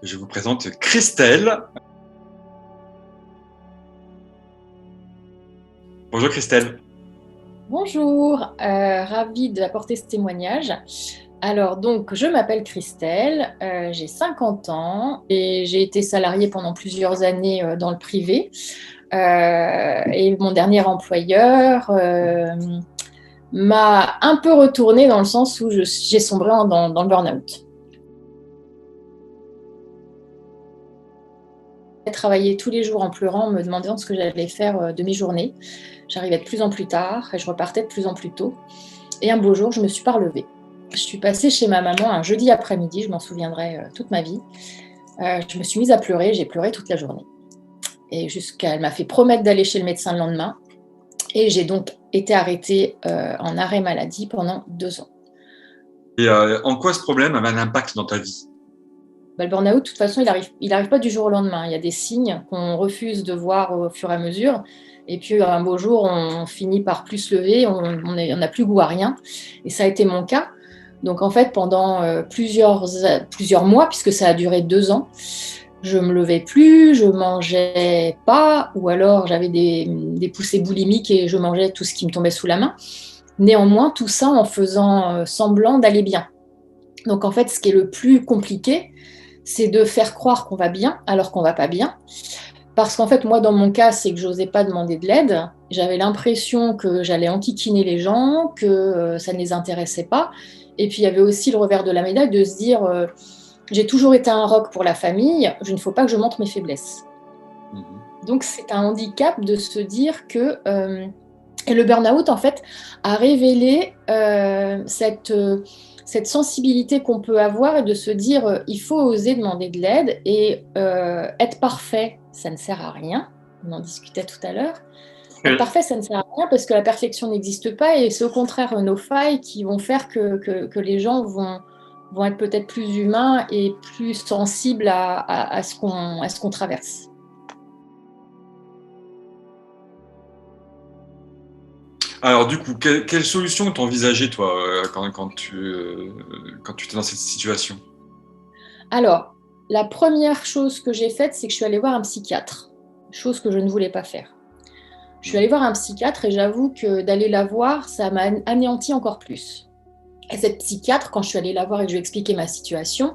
Je vous présente Christelle. Bonjour Christelle. Bonjour, ravie d'apporter ce témoignage. Alors donc, je m'appelle Christelle, j'ai 50 ans et j'ai été salariée pendant plusieurs années dans le privé. Et mon dernier employeur m'a un peu retournée dans le sens où j'ai sombré dans le burn-out. J'ai travaillé tous les jours en pleurant, en me demandant ce que j'allais faire de mes journées. J'arrivais de plus en plus tard et je repartais de plus en plus tôt. Et un beau jour, je me suis pas relevée. Je suis passée chez ma maman un jeudi après-midi, je m'en souviendrai toute ma vie. Je me suis mise à pleurer, j'ai pleuré toute la journée. Et elle m'a fait promettre d'aller chez le médecin le lendemain. Et j'ai donc été arrêtée en arrêt maladie pendant 2 ans. Et en quoi ce problème avait un impact dans ta vie? Le burn-out, de toute façon, il arrive pas du jour au lendemain. Il y a des signes qu'on refuse de voir au fur et à mesure. Et puis, un beau jour, on finit par plus se lever, on n'a plus goût à rien. Et ça a été mon cas. Donc, en fait, pendant plusieurs mois, puisque ça a duré 2 ans, je me levais plus, je mangeais pas, ou alors j'avais des poussées boulimiques et je mangeais tout ce qui me tombait sous la main. Néanmoins, tout ça en faisant semblant d'aller bien. Donc, en fait, ce qui est le plus compliqué, c'est de faire croire qu'on va bien alors qu'on va pas bien. Parce qu'en fait, moi, dans mon cas, c'est que j'osais pas demander de l'aide. J'avais l'impression que j'allais enquiquiner les gens, que ça ne les intéressait pas. Et puis, il y avait aussi le revers de la médaille de se dire j'ai toujours été un roc pour la famille, il ne faut pas que je montre mes faiblesses. Donc, c'est un handicap de se dire que. Et le burn-out, en fait, a révélé cette sensibilité qu'on peut avoir et de se dire il faut oser demander de l'aide et être parfait, ça ne sert à rien. On en discutait tout à l'heure. Être parfait, ça ne sert à rien parce que la perfection n'existe pas et c'est au contraire nos failles qui vont faire que les gens vont être peut-être plus humains et plus sensibles à ce qu'on traverse. Alors du coup, quelle solution t'envisageais toi quand tu étais dans cette situation? Alors, la première chose que j'ai faite, c'est que je suis allée voir un psychiatre, chose que je ne voulais pas faire. Je suis allée voir un psychiatre et j'avoue que d'aller la voir, ça m'a anéanti encore plus. Et cette psychiatre, quand je suis allée la voir et que je lui ai expliqué ma situation,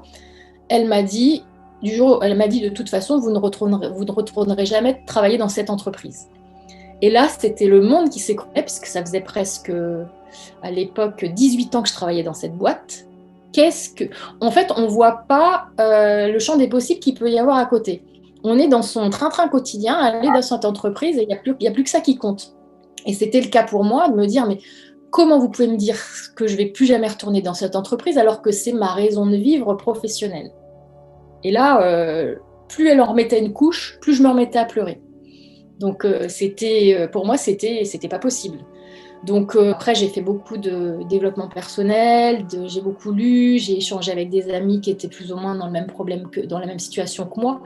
elle m'a dit, de toute façon, vous ne retournerez jamais travailler dans cette entreprise. Et là, c'était le monde qui s'écroulait, puisque ça faisait presque, à l'époque, 18 ans que je travaillais dans cette boîte. En fait, on ne voit pas le champ des possibles qu'il peut y avoir à côté. On est dans son train-train quotidien, aller dans cette entreprise et il n'y a plus que ça qui compte. Et c'était le cas pour moi de me dire, mais comment vous pouvez me dire que je ne vais plus jamais retourner dans cette entreprise alors que c'est ma raison de vivre professionnelle? Et là, plus elle en remettait une couche, plus je me remettais à pleurer. Donc, pour moi, c'était pas possible. Donc après, j'ai fait beaucoup de développement personnel, j'ai beaucoup lu, j'ai échangé avec des amis qui étaient plus ou moins dans le même problème dans la même situation que moi.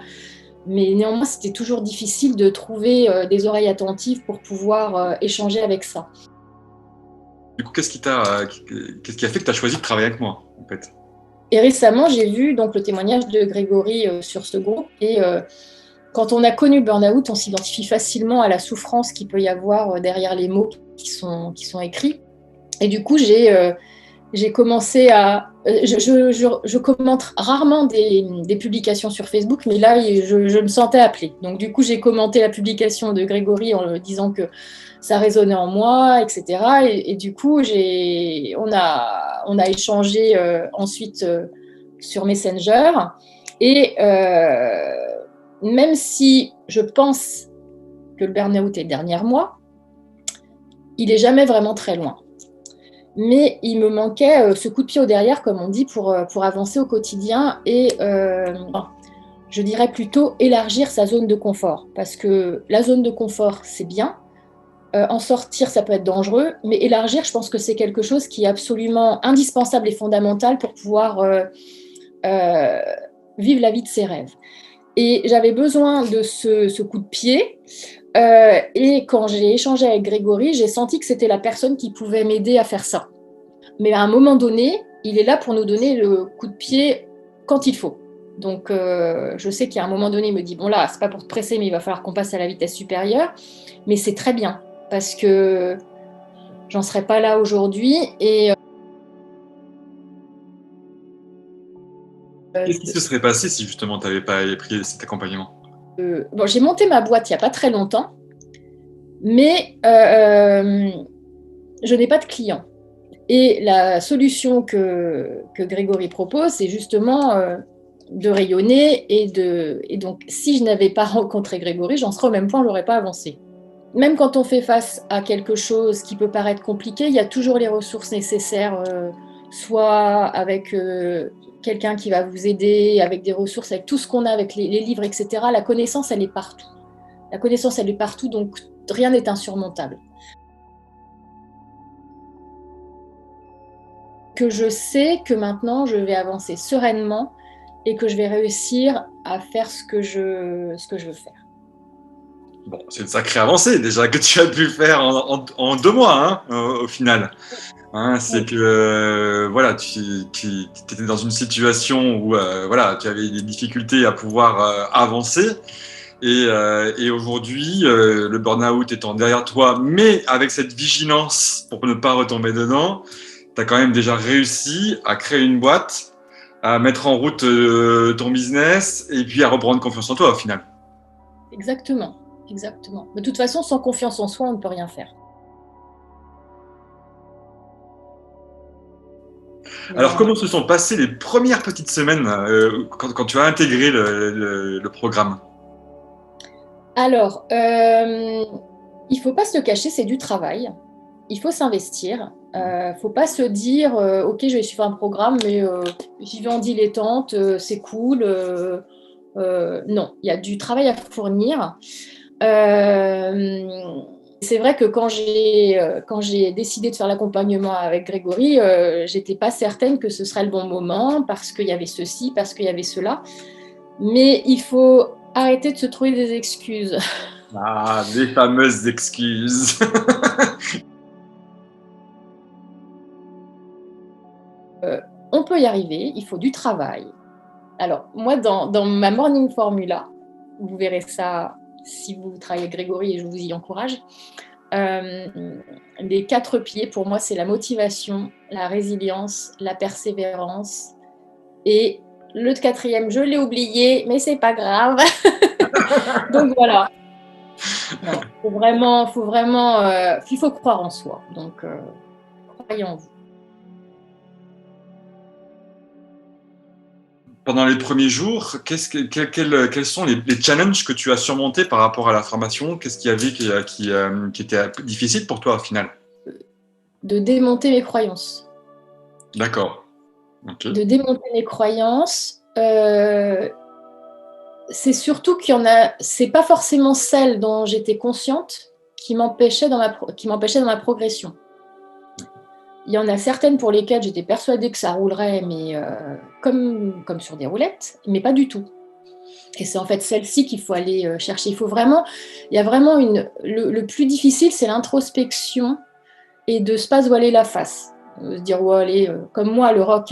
Mais néanmoins, c'était toujours difficile de trouver des oreilles attentives pour pouvoir échanger avec ça. Du coup, qu'est-ce qui a fait que tu as choisi de travailler avec moi en fait? Et récemment, j'ai vu donc le témoignage de Grégory sur ce groupe. Et quand on a connu le burn-out, on s'identifie facilement à la souffrance qu'il peut y avoir derrière les mots qui sont écrits. Et du coup, j'ai commencé à... Je commente rarement des publications sur Facebook, mais là, je me sentais appelée. Donc, du coup, j'ai commenté la publication de Grégory en disant que ça résonnait en moi, etc. Et du coup, on a échangé ensuite sur Messenger. Et même si je pense que le burn-out est derrière moi, il n'est jamais vraiment très loin. Mais il me manquait ce coup de pied au derrière, comme on dit, pour avancer au quotidien et je dirais plutôt élargir sa zone de confort. Parce que la zone de confort, c'est bien. En sortir, ça peut être dangereux. Mais élargir, je pense que c'est quelque chose qui est absolument indispensable et fondamental pour pouvoir vivre la vie de ses rêves. Et j'avais besoin de ce coup de pied. Et quand j'ai échangé avec Grégory, j'ai senti que c'était la personne qui pouvait m'aider à faire ça. Mais à un moment donné, il est là pour nous donner le coup de pied quand il faut. Donc, je sais qu'à un moment donné, il me dit, bon là, c'est pas pour te presser, mais il va falloir qu'on passe à la vitesse supérieure. Mais c'est très bien, parce que j'en serais pas là aujourd'hui. Et Qu'est-ce qui se serait passé si justement tu n'avais pas pris cet accompagnement? bon, j'ai monté ma boîte il n'y a pas très longtemps, mais je n'ai pas de clients. Et la solution que Grégory propose, c'est justement de rayonner. Et donc, si je n'avais pas rencontré Grégory, j'en serais au même point, je n'aurais pas avancé. Même quand on fait face à quelque chose qui peut paraître compliqué, il y a toujours les ressources nécessaires, soit avec quelqu'un qui va vous aider, avec des ressources, avec tout ce qu'on a, avec les livres, etc. La connaissance, elle est partout. La connaissance, elle est partout, donc rien n'est insurmontable. Que je sais que maintenant, je vais avancer sereinement et que je vais réussir à faire ce que je veux faire. Bon, c'est une sacrée avancée déjà que tu as pu faire en 2 mois, hein, au final. Hein, c'est que voilà, tu étais dans une situation où voilà, tu avais des difficultés à pouvoir avancer. Et aujourd'hui, le burn-out étant derrière toi, mais avec cette vigilance pour ne pas retomber dedans, tu as quand même déjà réussi à créer une boîte, à mettre en route ton business et puis à reprendre confiance en toi au final. Exactement, exactement. De toute façon, sans confiance en soi, on ne peut rien faire. Alors, Mais, comment se sont passées les premières petites semaines quand tu as intégré le programme? alors, il ne faut pas se le cacher, c'est du travail. Il faut s'investir. Faut pas se dire, ok, je vais suivre un programme, mais j'y vais en dilettante, c'est cool. Non, il y a du travail à fournir. C'est vrai que quand j'ai décidé de faire l'accompagnement avec Grégory, j'étais pas certaine que ce serait le bon moment parce qu'il y avait ceci, parce qu'il y avait cela. Mais il faut arrêter de se trouver des excuses. Ah, les fameuses excuses. On peut y arriver, il faut du travail. Alors, moi, dans ma morning formula, vous verrez ça si vous travaillez avec Grégory et je vous y encourage. Euh, les 4 piliers, pour moi, c'est la motivation, la résilience, la persévérance. Et le 4e, je l'ai oublié, mais c'est pas grave. Donc voilà. Non, il faut croire en soi. Donc, croyez en vous. Pendant les premiers jours, quels sont les challenges que tu as surmontés par rapport à la formation? Qu'est-ce qu'il y avait qui était difficile pour toi au final? De démonter mes croyances. D'accord. Ok. De démonter mes croyances. C'est surtout c'est pas forcément celle dont j'étais consciente qui m'empêchait dans ma progression. Il y en a certaines pour lesquelles j'étais persuadée que ça roulerait, mais comme sur des roulettes, mais pas du tout. Et c'est en fait celle-ci qu'il faut aller chercher. Il y a vraiment le plus difficile, c'est l'introspection et de se pas se voiler la face. Se dire, ouais, allez, comme moi, le rock,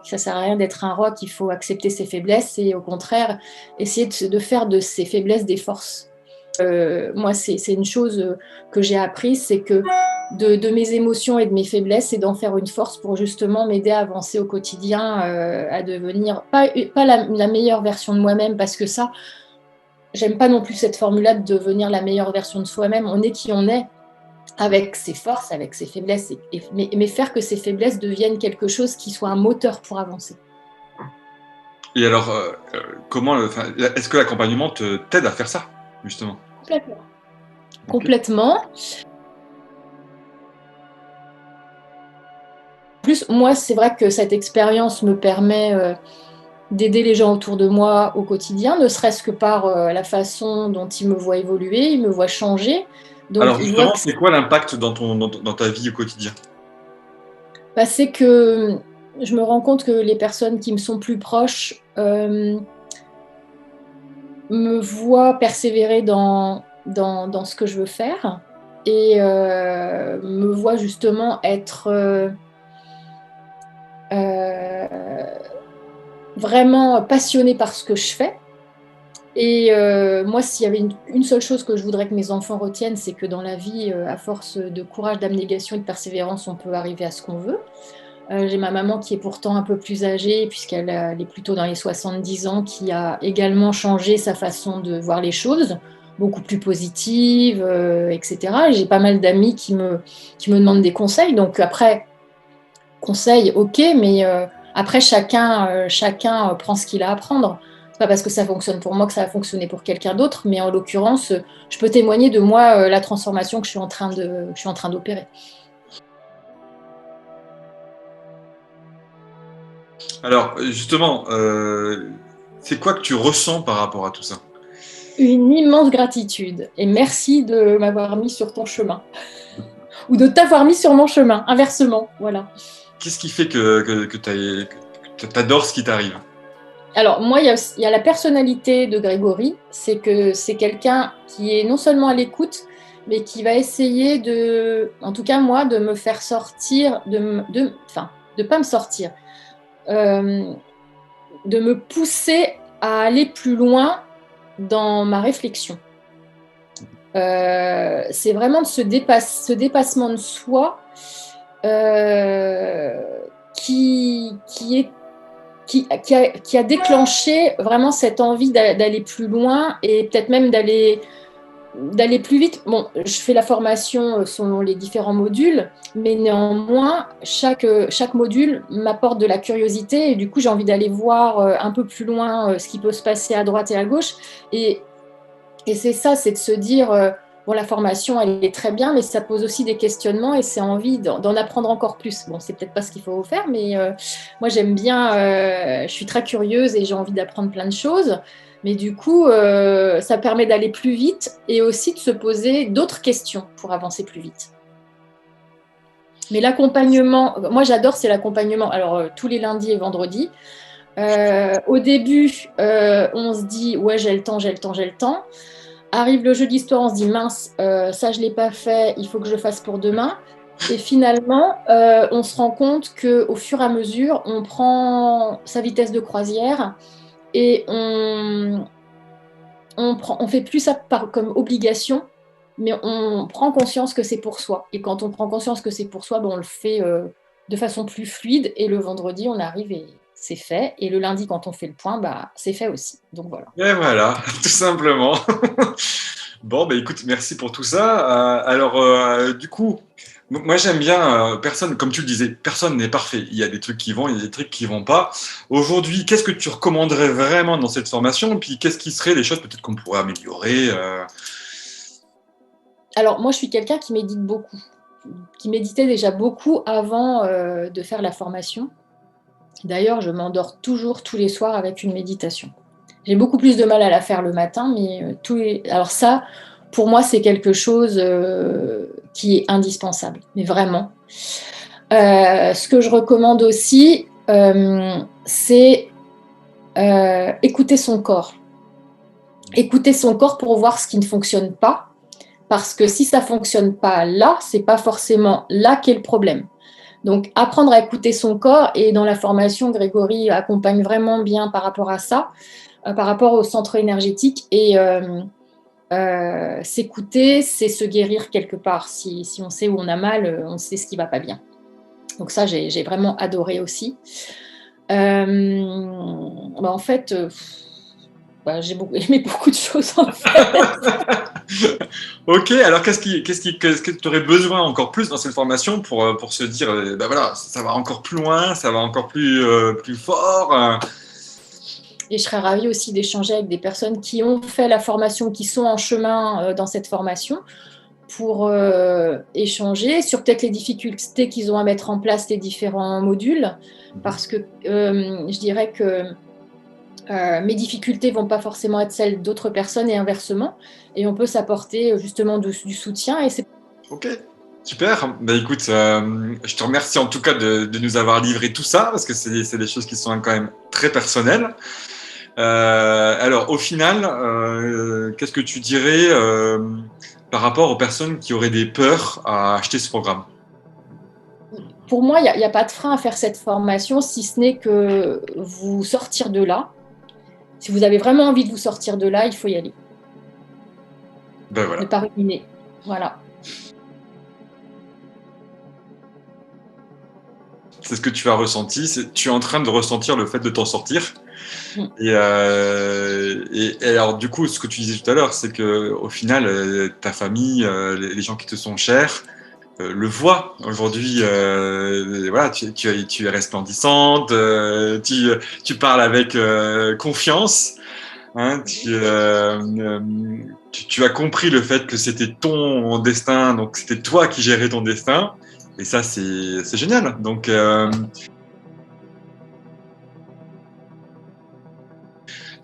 ça sert à rien d'être un rock, il faut accepter ses faiblesses et au contraire, essayer de faire de ses faiblesses des forces. Moi, c'est une chose que j'ai apprise, c'est que de mes émotions et de mes faiblesses, c'est d'en faire une force pour justement m'aider à avancer au quotidien, à devenir pas la meilleure version de moi-même, parce que ça, j'aime pas non plus cette formule-là de devenir la meilleure version de soi-même. On est qui on est, avec ses forces, avec ses faiblesses, mais faire que ces faiblesses deviennent quelque chose qui soit un moteur pour avancer. Et alors, est-ce que l'accompagnement t'aide à faire ça, justement? Complètement. Okay. Complètement. En plus, moi, c'est vrai que cette expérience me permet d'aider les gens autour de moi au quotidien, ne serait-ce que par la façon dont ils me voient évoluer, ils me voient changer. Donc, Alors justement, c'est quoi l'impact dans ta vie au quotidien? C'est que je me rends compte que les personnes qui me sont plus proches me voient persévérer dans ce que je veux faire et me voient justement être vraiment passionnée par ce que je fais. Et moi, s'il y avait une seule chose que je voudrais que mes enfants retiennent, c'est que dans la vie, à force de courage, d'abnégation et de persévérance, on peut arriver à ce qu'on veut. J'ai ma maman qui est pourtant un peu plus âgée, elle est plutôt dans les 70 ans, qui a également changé sa façon de voir les choses, beaucoup plus positive, etc. Et j'ai pas mal d'amis qui me demandent des conseils. Donc après, conseils, ok, mais après, chacun prend ce qu'il a à prendre. C'est pas parce que ça fonctionne pour moi que ça va fonctionner pour quelqu'un d'autre, mais en l'occurrence, je peux témoigner de moi, la transformation que je suis en train d'opérer. Alors, justement, c'est quoi que tu ressens par rapport à tout ça? Une immense gratitude et merci de m'avoir mis sur ton chemin ou de t'avoir mis sur mon chemin, inversement, voilà. Qu'est-ce qui fait que tu adores ce qui t'arrive? Alors moi, il y a la personnalité de Grégory, c'est que c'est quelqu'un qui est non seulement à l'écoute, mais qui va essayer en tout cas moi, de me faire sortir, enfin, de pas me sortir, euh, de me pousser à aller plus loin dans ma réflexion. C'est vraiment de ce dépassement de soi euh, qui est qui a déclenché vraiment cette envie d'aller plus loin et peut-être même d'aller plus vite. Bon, je fais la formation selon les différents modules, mais néanmoins, chaque module m'apporte de la curiosité et du coup, j'ai envie d'aller voir un peu plus loin ce qui peut se passer à droite et à gauche. Et c'est ça, c'est de se dire, bon, la formation, elle est très bien, mais ça pose aussi des questionnements et c'est envie d'en apprendre encore plus. Bon, c'est peut-être pas ce qu'il faut faire, mais moi, j'aime bien, je suis très curieuse et j'ai envie d'apprendre plein de choses. Mais du coup, ça permet d'aller plus vite et aussi de se poser d'autres questions pour avancer plus vite. Mais l'accompagnement, moi, j'adore, c'est l'accompagnement. Alors, tous les lundis et vendredis. Au début, on se dit, ouais, j'ai le temps, j'ai le temps, j'ai le temps. Arrive le jeu d'histoire, on se dit mince, ça je l'ai pas fait, il faut que je le fasse pour demain. Et finalement, on se rend compte qu'au fur et à mesure, on prend sa vitesse de croisière et on fait plus ça comme obligation, mais on prend conscience que c'est pour soi. Et quand on prend conscience que c'est pour soi, ben, on le fait de façon plus fluide. Et le vendredi, on arrive et c'est fait. Et le lundi, quand on fait le point, bah, c'est fait aussi. Donc voilà. Et voilà, tout simplement. Bon, bah écoute, merci pour tout ça. Du coup, moi j'aime bien, personne, comme tu le disais, personne n'est parfait. Il y a des trucs qui vont, il y a des trucs qui vont pas. Aujourd'hui, qu'est-ce que tu recommanderais vraiment dans cette formation? Et puis, qu'est-ce qui seraient les choses peut-être qu'on pourrait améliorer? Alors, moi, je suis quelqu'un qui médite beaucoup, qui méditait déjà beaucoup avant de faire la formation. D'ailleurs, je m'endors toujours tous les soirs avec une méditation. J'ai beaucoup plus de mal à la faire le matin, mais alors ça, pour moi, c'est quelque chose qui est indispensable, mais vraiment. Ce que je recommande aussi, c'est écouter son corps. Écouter son corps pour voir ce qui ne fonctionne pas, parce que si ça ne fonctionne pas là, c'est pas forcément là qu'est le problème. Donc, apprendre à écouter son corps, et dans la formation, Grégory accompagne vraiment bien par rapport à ça, par rapport au centre énergétique. Et s'écouter, c'est se guérir quelque part. Si on sait où on a mal, on sait ce qui ne va pas bien. Donc ça, j'ai vraiment adoré aussi. En fait, j'ai aimé beaucoup de choses en fait. Ok, alors qu'est-ce que tu aurais besoin encore plus dans cette formation pour se dire, bah voilà, ça va encore plus loin, ça va encore plus fort. Et je serais ravie aussi d'échanger avec des personnes qui ont fait la formation, qui sont en chemin dans cette formation, pour échanger sur peut-être les difficultés qu'ils ont à mettre en place les différents modules, parce que je dirais que mes difficultés ne vont pas forcément être celles d'autres personnes et inversement, et on peut s'apporter justement du soutien. Et c'est... Ok, super. Bah écoute, je te remercie en tout cas de nous avoir livré tout ça, parce que c'est des choses qui sont quand même très personnelles. Alors, au final, qu'est-ce que tu dirais par rapport aux personnes qui auraient des peurs à acheter ce programme? pour moi, il n'y a pas de frein à faire cette formation, si ce n'est que vous sortir de là. Si vous avez vraiment envie de vous sortir de là, il faut y aller. Ben voilà. Ne pas ruminer. Voilà. C'est ce que tu as ressenti. Tu es en train de ressentir le fait de t'en sortir. Et alors, du coup, ce que tu disais tout à l'heure, c'est qu'au final, ta famille, les gens qui te sont chers, le voient aujourd'hui. Voilà, tu es resplendissante, tu parles avec confiance. Hein, tu as compris le fait que c'était ton destin, donc c'était toi qui gérais ton destin. Et ça, c'est génial. Donc,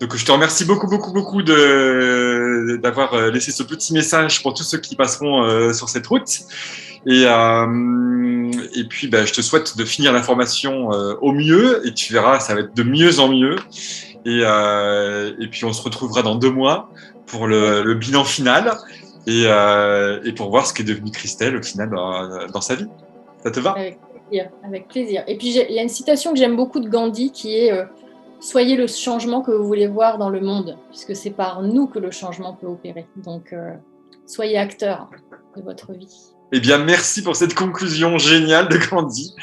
je te remercie beaucoup, beaucoup, beaucoup d'avoir laissé ce petit message pour tous ceux qui passeront sur cette route. Et puis, je te souhaite de finir la formation au mieux. Et tu verras, ça va être de mieux en mieux. Et puis, on se retrouvera dans 2 mois pour le bilan final et pour voir ce qu'est devenu Christelle au final dans sa vie. Ça te va? Avec plaisir, avec plaisir. Et puis, il y a une citation que j'aime beaucoup de Gandhi qui est soyez le changement que vous voulez voir dans le monde, puisque c'est par nous que le changement peut opérer. Donc, soyez acteur de votre vie. Eh bien, merci pour cette conclusion géniale de Gandhi.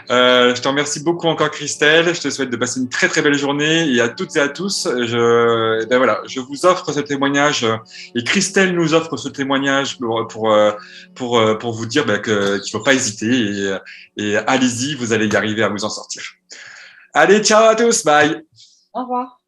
Je te remercie beaucoup encore, Christelle. Je te souhaite de passer une très, très belle journée. Et à toutes et à tous, je vous offre ce témoignage et Christelle nous offre ce témoignage pour vous dire qu'il ne faut pas hésiter et allez-y, vous allez y arriver à vous en sortir. Allez, ciao à tous, bye. Au revoir.